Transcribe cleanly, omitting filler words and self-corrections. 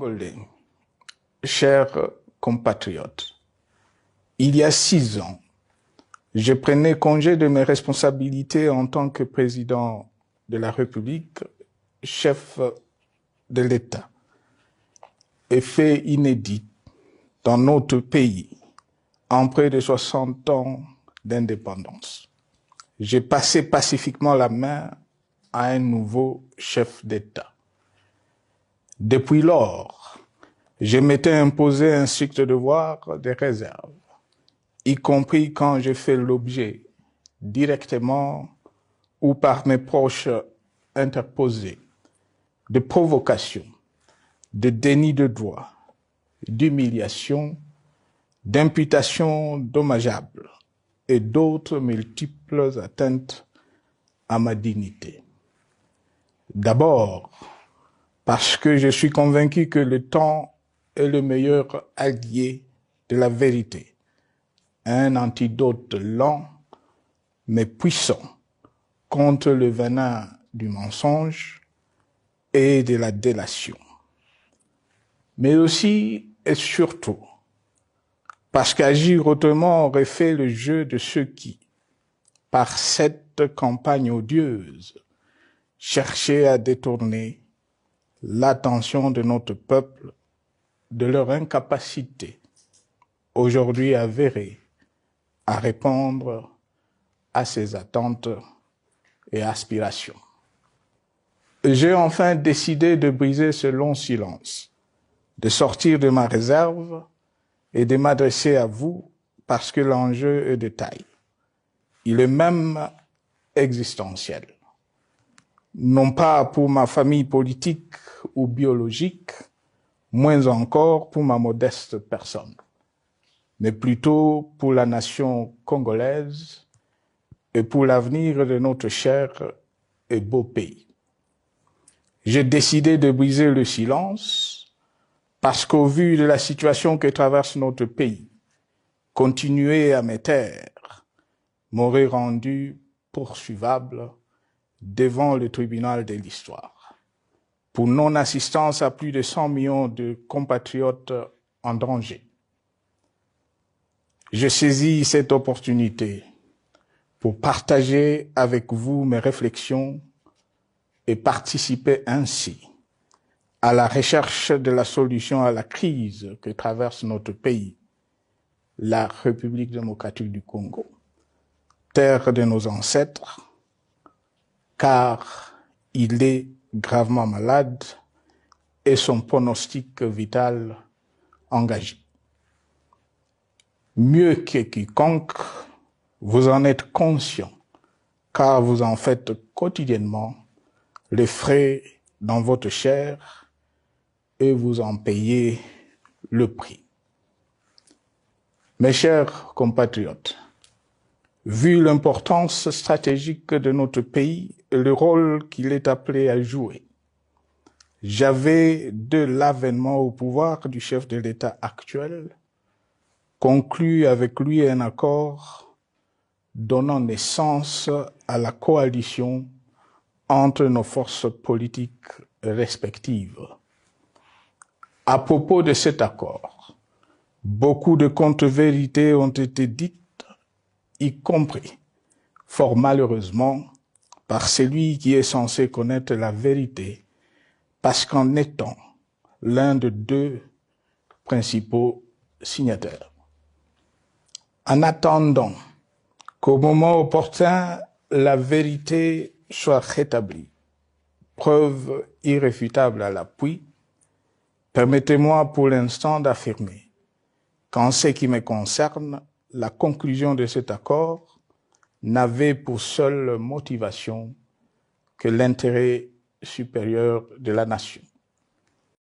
Bolé, chers compatriotes, il y a 6 ans, je prenais congé de mes responsabilités en tant que président de la République, chef de l'État. Et fait inédit dans notre pays, en près de 60 ans d'indépendance. J'ai passé pacifiquement la main à un nouveau chef d'État. Depuis lors, je m'étais imposé un strict devoir de réserve, y compris quand j'ai fait l'objet, directement ou par mes proches interposés, de provocations, de déni de droit, d'humiliation, d'imputations dommageables et d'autres multiples atteintes à ma dignité. D'abord, parce que je suis convaincu que le temps est le meilleur allié de la vérité, un antidote lent mais puissant contre le venin du mensonge et de la délation. Mais aussi et surtout parce qu'agir autrement aurait fait le jeu de ceux qui, par cette campagne odieuse, cherchaient à détourner l'attention de notre peuple de leur incapacité, aujourd'hui avérée, à répondre à ses attentes et aspirations. J'ai enfin décidé de briser ce long silence, de sortir de ma réserve et de m'adresser à vous parce que l'enjeu est de taille. Il est même existentiel. Non pas pour ma famille politique ou biologique, moins encore pour ma modeste personne, mais plutôt pour la nation congolaise et pour l'avenir de notre cher et beau pays. J'ai décidé de briser le silence parce qu'au vu de la situation que traverse notre pays, continuer à me taire m'aurait rendu poursuivable devant le tribunal de l'histoire pour non-assistance à plus de 100 millions de compatriotes en danger. Je saisis cette opportunité pour partager avec vous mes réflexions et participer ainsi à la recherche de la solution à la crise que traverse notre pays, la République démocratique du Congo, terre de nos ancêtres, car il est gravement malade et son pronostic vital engagé. Mieux que quiconque, vous en êtes conscient, car vous en faites quotidiennement les frais dans votre chair et vous en payez le prix. Mes chers compatriotes, vu l'importance stratégique de notre pays et le rôle qu'il est appelé à jouer, j'avais, de l'avènement au pouvoir du chef de l'État actuel, conclu avec lui un accord donnant naissance à la coalition entre nos forces politiques respectives. À propos de cet accord, beaucoup de contre-vérités ont été dites, y compris, fort malheureusement, par celui qui est censé connaître la vérité, parce qu'en étant l'un de deux principaux signataires. En attendant qu'au moment opportun, la vérité soit rétablie, preuve irréfutable à l'appui, permettez-moi pour l'instant d'affirmer qu'en ce qui me concerne, la conclusion de cet accord n'avait pour seule motivation que l'intérêt supérieur de la nation.